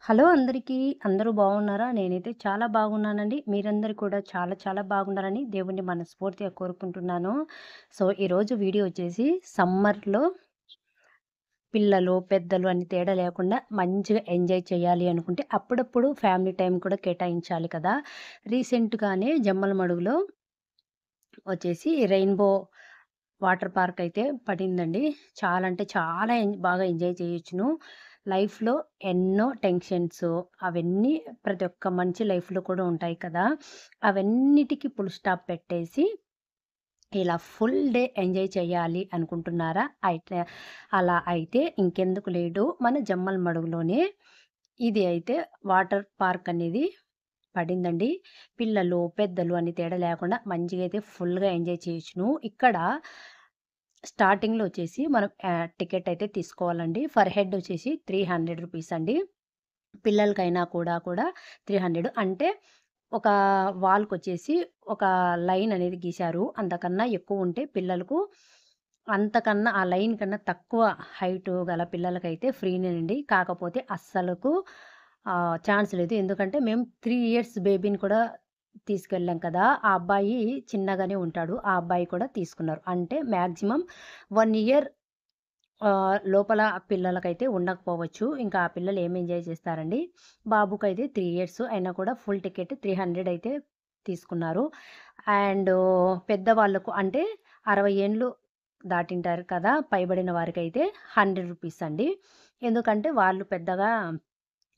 Hello అందరికీ. అందరూ బాగున్నారా? నేనైతే చాలా బాగున్నానండి. మీరందరూ కూడా చాలా చాలా బాగుండాలని దేవుడిని మనస్ఫూర్తిగా కోరుకుంటున్నాను. ఈరోజు వీడియో వచ్చేసి సమ్మర్‌లో పిల్లలు, పెద్దలు అని తేడా లేకుండా మంచిగా ఎంజాయ్ చేయాలి అనుకుంటే అప్పుడప్పుడు ఫ్యామిలీ టైం కూడా కేటాయించాలి కదా! రీసెంట్‌గానే జమ్మలమడుగులో వచ్చేసి రెయిన్‌బో వాటర్ పార్క్ అయితే పడిందండి. చాలా అంటే చాలా బాగా ఎంజాయ్ చేయొచ్చును. లైఫ్‌లో ఎన్నో టెన్షన్స్ అవన్నీ ప్రతి ఒక్క మనిషి లైఫ్‌లో కూడా ఉంటాయి కదా! అవన్నిటికి ఫుల్ స్టాప్ పెట్టేసి ఇలా ఫుల్ డే ఎంజాయ్ చేయాలి అనుకుంటున్నారా? అలా అయితే ఇంకెందుకు లేటు మన జమ్మలమడుగులోనే ఇది అయితే వాటర్ పార్క్ అనేది పడిందండి. పిల్లలు, పెద్దలు అని తేడా లేకుండా మంచిగా అయితే ఫుల్‌గా ఎంజాయ్ చేయొచ్చును. ఇక్కడ స్టార్టింగ్‌లో వచ్చేసి మనం టికెట్ అయితే తీసుకోవాలండి. పర్ హెడ్ వచ్చేసి రూ. 300 అండి. పిల్లలకైనా కూడా 300 అంటే ఒక వాల్‌కొచ్చేసి ఒక లైన్ అనేది గీశారు. అంతకన్నా ఎక్కువుంటే పిల్లలకు అంతకన్నా ఆ లైన్ కన్నా తక్కువ హైట్ గల పిల్లలకైతే ఫ్రీనేనండి. కాకపోతే అస్సలకు ఛాన్స్ లేదు. ఎందుకంటే మేము 3 ఇయర్స్ బేబీని కూడా తీసుకెళ్ళాం కదా! ఆ అబ్బాయి చిన్నగానే ఉంటాడు. ఆ అబ్బాయి కూడా తీసుకున్నారు. అంటే మాక్సిమం 1 ఇయర్ లోపల పిల్లలకైతే ఉండకపోవచ్చు. ఇంకా ఆ పిల్లలు ఏం ఎంజాయ్ చేస్తారండి. బాబుకైతే 3 ఇయర్స్ అయినా కూడా ఫుల్ టికెట్ 300 అయితే తీసుకున్నారు. అండ్ పెద్దవాళ్ళకు అంటే 60 ఏండ్లు దాటింటారు కదా! పైబడిన వారికైతే రూ. 100 అండి. ఎందుకంటే వాళ్ళు పెద్దగా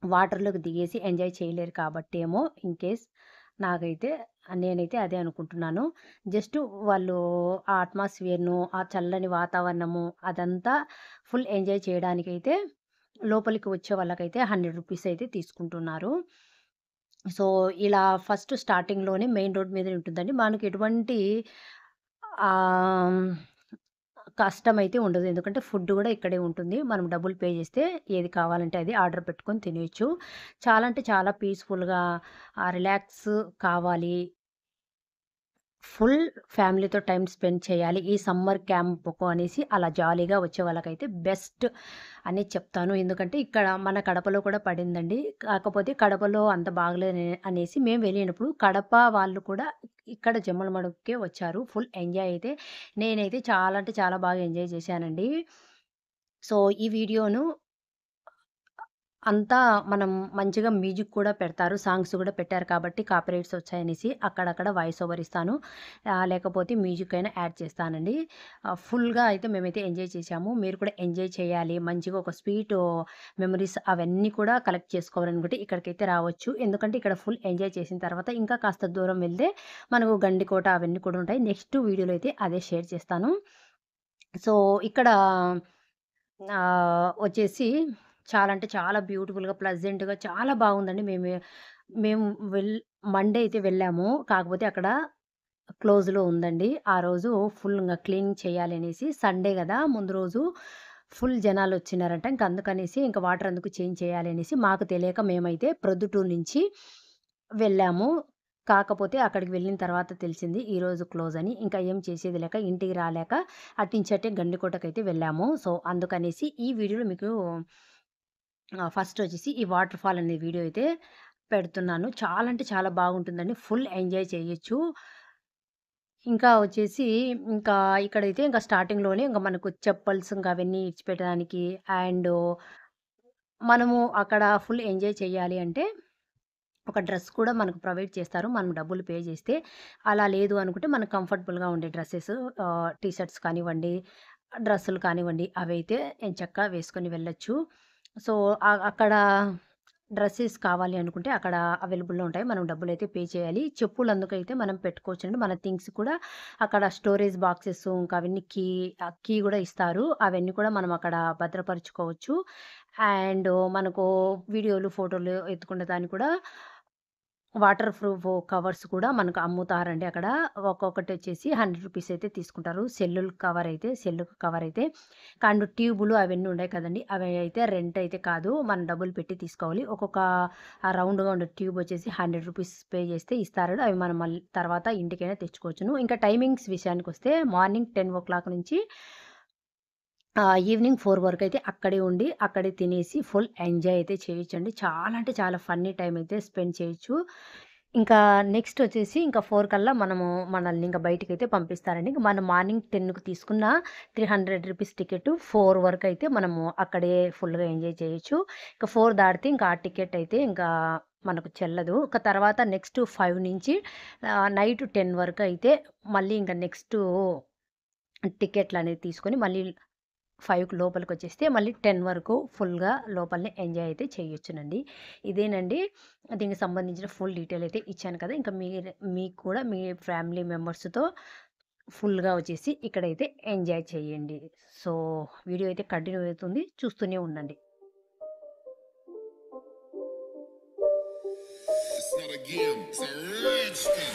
వాటర్‌లోకి దిగేసి ఎంజాయ్ చేయలేరు కాబట్టేమో ఇన్‌కేస్ నాకైతే నేనైతే అదే అనుకుంటున్నాను. జస్ట్ వాళ్ళు ఆ అట్మాస్ఫియర్‌ను, ఆ చల్లని వాతావరణము అదంతా ఫుల్ ఎంజాయ్ చేయడానికైతే లోపలికి వచ్చే వాళ్ళకైతే రూ. 100 అయితే తీసుకుంటున్నారు. సో, ఇలా ఫస్ట్ స్టార్టింగ్‌లోనే మెయిన్ రోడ్ మీదనే ఉంటుందండి. మనకు ఎటువంటి ఆహ్, కష్టమైతే ఉండదు. ఎందుకంటే ఫుడ్ గూడా ఇక్కడే ఉంటుంది. మనం డబ్బులు పే చేస్తే ఏది కావాలంటే అది ఆర్డర్ పెట్టుకొని తినేయొచ్చు. చాలా అంటే చాలా పీస్‌ఫుల్‌గా రిలాక్స్ కావాలి. ఫుల్ ఫ్యామిలీతో టైమ్ స్పెండ్ చేయాలి. ఈ సమ్మర్ క్యాంప్‌కు అనేసి అలా జాలీగా వచ్చే వాళ్ళకైతే బెస్ట్ అని చెప్తాను. ఎందుకంటే ఇక్కడ మన కడపలో కూడా పడిందండి. కాకపోతే కడపలో అంత బాగలేదని అనేసి మేము వెళ్ళినప్పుడు కడప వాళ్ళు కూడా ఇక్కడ జమ్మలమడుగుకే వచ్చారు. ఫుల్ ఎంజాయ్ అయితే నేనైతే చాలా అంటే చాలా బాగా ఎంజాయ్ చేశానండి. ఈ వీడియోను అంతా మనం మంచిగా మ్యూజిక్ కూడా పెడతారు. సాంగ్స్ గూడా పెట్టారు కాబట్టి కాపీరైట్స్ వచ్చాయనేసి అక్కడక్కడ వాయిస్ ఓవర్ ఇస్తాను. లేకపోతే మ్యూజిక్ అయినా యాడ్ చేస్తానండి. ఫుల్‌గా అయితే మేమైతే ఎంజాయ్ చేశాము. మీరు కూడా ఎంజాయ్ చేయాలి. మంచిగా ఒక స్వీటు మెమోరీస్ అవన్నీ కూడా కలెక్ట్ చేసుకోవాలనుకుంటే ఇక్కడికైతే రావచ్చు. ఎందుకంటే ఇక్కడ ఫుల్ ఎంజాయ్ చేసిన తర్వాత ఇంకా కాస్త దూరం వెళ్తే మనకు గండికోట అవన్నీ కూడా ఉంటాయి. నెక్స్ట్ వీడియోలో అయితే అదే షేర్ చేస్తాను. సో, ఇక్కడ వచ్చేసి చాలా అంటే చాలా బ్యూటిఫుల్‌గా, ప్లెజెంట్‌గా చాలా బాగుందండి. మేము వెల్ మండే అయితే వెళ్ళాము. కాకపోతే అక్కడ క్లోజ్‌లో ఉందండి. ఆ రోజు ఫుల్ ఇంగ క్లీనింగ్ చేయాలి అనేసి సండే గదా! ముందు రోజు ఫుల్ జనాలొచ్చినారంట. ఇంక అందుకనేసి ఇంక వాటర్ అందుకు చేంజ్ చేయాలి అనేసి మాకు తెలియక మేమైతే ప్రొద్దుటూరు నుంచి వెళ్ళాము. కాకపోతే అక్కడికి వెళ్ళిన తర్వాత తెలిసింది ఈరోజు క్లోజ్ అని. ఇంకా ఏం చేసేది లేక ఇంటికి రాలేక అట్నుంచటే గండికోటకైతే వెళ్ళాము. అందుకనేసి ఈ వీడియోలో మీకు ఫస్ట్ వచ్చేసి ఈ వాటర్ ఫాల్ అనే వీడియో అయితే పెడుతున్నాను. చాలా అంటే చాలా బాగుంటుందండి. ఫుల్ ఎంజాయ్ చేయొచ్చు. ఇంకా వచ్చేసి ఇంకా ఇక్కడైతే ఇంక స్టార్టింగ్‌లోనే ఇంక మనకు చెప్పల్స్ ఇంక అవన్నీ ఇడిచిపెట్టడానికి అండ్ మనము అక్కడ ఫుల్ ఎంజాయ్ చేయాలి అంటే ఒక డ్రెస్ కూడా మనకు ప్రొవైడ్ చేస్తారు. మనం డబ్బులు పే చేస్తే. అలా లేదు అనుకుంటే మనకు కంఫర్టబుల్‌గా ఉండే డ్రెసెస్ టీ షర్ట్స్ కానివ్వండి, డ్రెస్సులు కానివ్వండి అవైతే ఎంచక్కా వేసుకొని వెళ్ళొచ్చు. సో, అక్కడ డ్రెసెస్ కావాలి అనుకుంటే అక్కడ అవైలబుల్‌లో ఉంటాయి. మనం డబ్బులైతే పే చేయాలి. చెప్పులందుకైతే మనం పెట్టుకోవచ్చండి. మన థింగ్స్ కూడా అక్కడ స్టోరేజ్ బాక్సెస్ ఇంకా అవన్నీ కీ గూడా ఇస్తారు. అవన్నీ కూడా మనం అక్కడ భద్రపరుచుకోవచ్చు. అండ్ మనకు వీడియోలు, ఫోటోలు ఎత్తుకునే దానికి కూడా వాటర్ ప్రూఫ్ కవర్స్ కూడా మనకు అమ్ముతారండి అక్కడ. ఒక్కొక్కటొచ్చేసి రూ. 100 అయితే తీసుకుంటారు. సెల్లుకు కవరైతే. అండ్ ట్యూబులు అవన్నీ ఉన్నాయి కదండీ! అవి అయితే రెంట్ అయితే కాదు. మనం డబ్బులు పెట్టి తీసుకోవాలి. ఒక్కొక్క రౌండ్‌గా ఉండే ట్యూబ్ వచ్చేసి రూ. 100 పే చేస్తే ఇస్తారు. అవి మనం మళ్ళీ తర్వాత ఇంటికైనా తెచ్చుకోవచ్చును. ఇంకా టైమింగ్స్ విషయానికొస్తే మార్నింగ్ 10:00 నుంచి ఈవినింగ్ 4 వరకైతే అక్కడే ఉండి, అక్కడే తినేసి ఫుల్ ఎంజాయ్ అయితే చేయొచ్చండి. చాలా అంటే చాలా ఫన్నీ టైమ్ అయితే స్పెండ్ చేయొచ్చు. ఇంకా నెక్స్ట్ వచ్చేసి ఇంకా 4 కల్లా మనల్ని ఇంక బయటికైతే పంపిస్తారండి. ఇంక మనం మార్నింగ్ 10కి తీసుకున్న ₹300 టికెట్ 4 వరకైతే మనము అక్కడే ఫుల్‌గా ఎంజాయ్ చేయొచ్చు. ఇక 4 దాటితే ఇంకా ఆ టికెట్ అయితే ఇంకా మనకు చెల్లదు. ఇక తర్వాత నెక్స్ట్ 5 నుంచి నైట్ 10 వరకైతే మళ్ళీ ఇంక నెక్స్టు టికెట్లనేవి తీసుకొని మళ్ళీ 5కి లోపలికొచ్చేస్తే మళ్ళీ 10 వరకు ఫుల్‌గా లోపలనే ఎంజాయ్ అయితే చేయొచ్చునండి. ఇదేనండి దీనికి సంబంధించిన ఫుల్ డీటెయిల్ అయితే ఇచ్చాను కదా! ఇంకా మీకు కూడా మీ ఫ్యామిలీ మెంబర్స్‌తో ఫుల్‌గా వచ్చేసి ఇక్కడైతే ఎంజాయ్ చేయండి. సో, వీడియో అయితే కంటిన్యూ అవుతుంది. చూస్తూనే ఉండండి. It's not a game, it's a rich thing.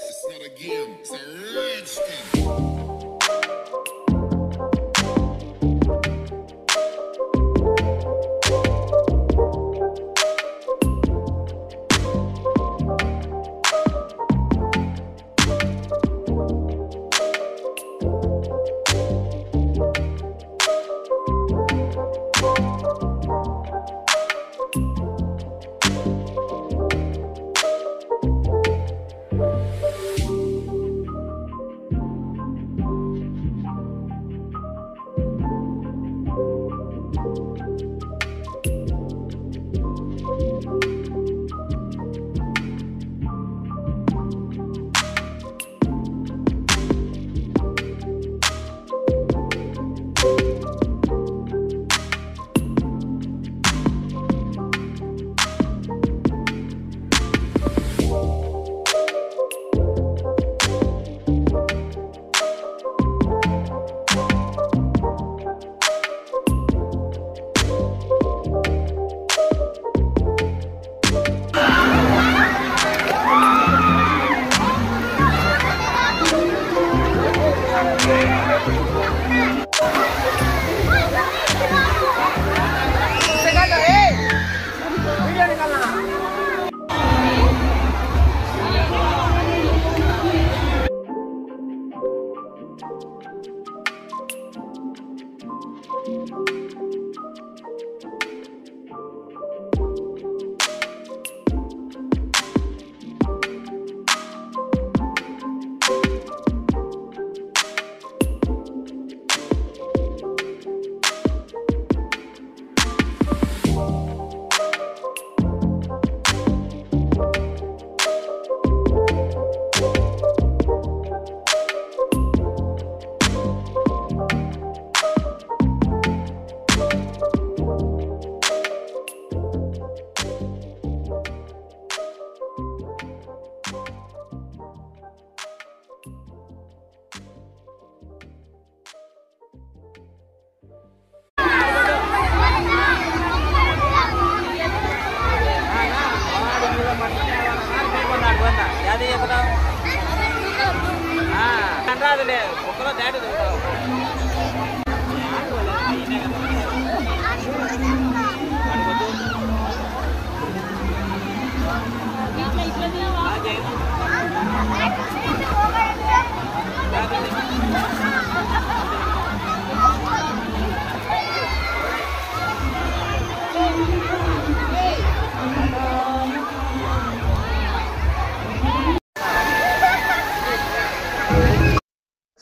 It's not a game, it's a rich thing.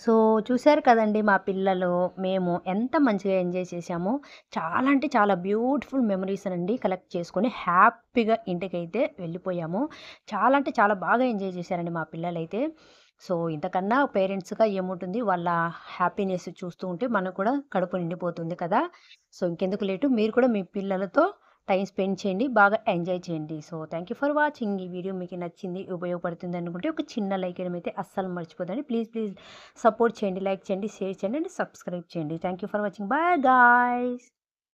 So, చూసారు కదండీ మా పిల్లలు, మేము ఎంత మంచిగా ఎంజాయ్ చేశామో. చాలా అంటే చాలా బ్యూటిఫుల్ మెమోరీస్‌నండి కలెక్ట్ చేసుకొని హ్యాపీగా ఇంటికైతే వెళ్ళిపోయాము. చాలా అంటే చాలా బాగా ఎంజాయ్ చేశారండి మా పిల్లలైతే. సో, ఇంతకన్నా పేరెంట్స్‌గా ఏముంటుంది, వాళ్ళ హ్యాపీనెస్ చూస్తూ ఉంటే మనకు కూడా కడుపు నిండిపోతుంది కదా! సో, ఇంకెందుకు లేటు, మీరు కూడా మీ పిల్లలతో టైమ్ స్పెండ్ చేయండి. బాగా ఎంజాయ్ చేయండి. So, thank you for watching. ఈ వీడియో మీకు నచ్చింది, ఉపయోగపడుతుంది అనుకుంటే ఒక చిన్న లైక్ ఇయడం అయితే అస్సలు మర్చిపోద్దండి. ప్లీజ్ సపోర్ట్ చేయండి, లైక్ చేయండి, షేర్ చేయండి అండ్ సబ్స్క్రైబ్ చేయండి. Thank you for watching. Bye guys.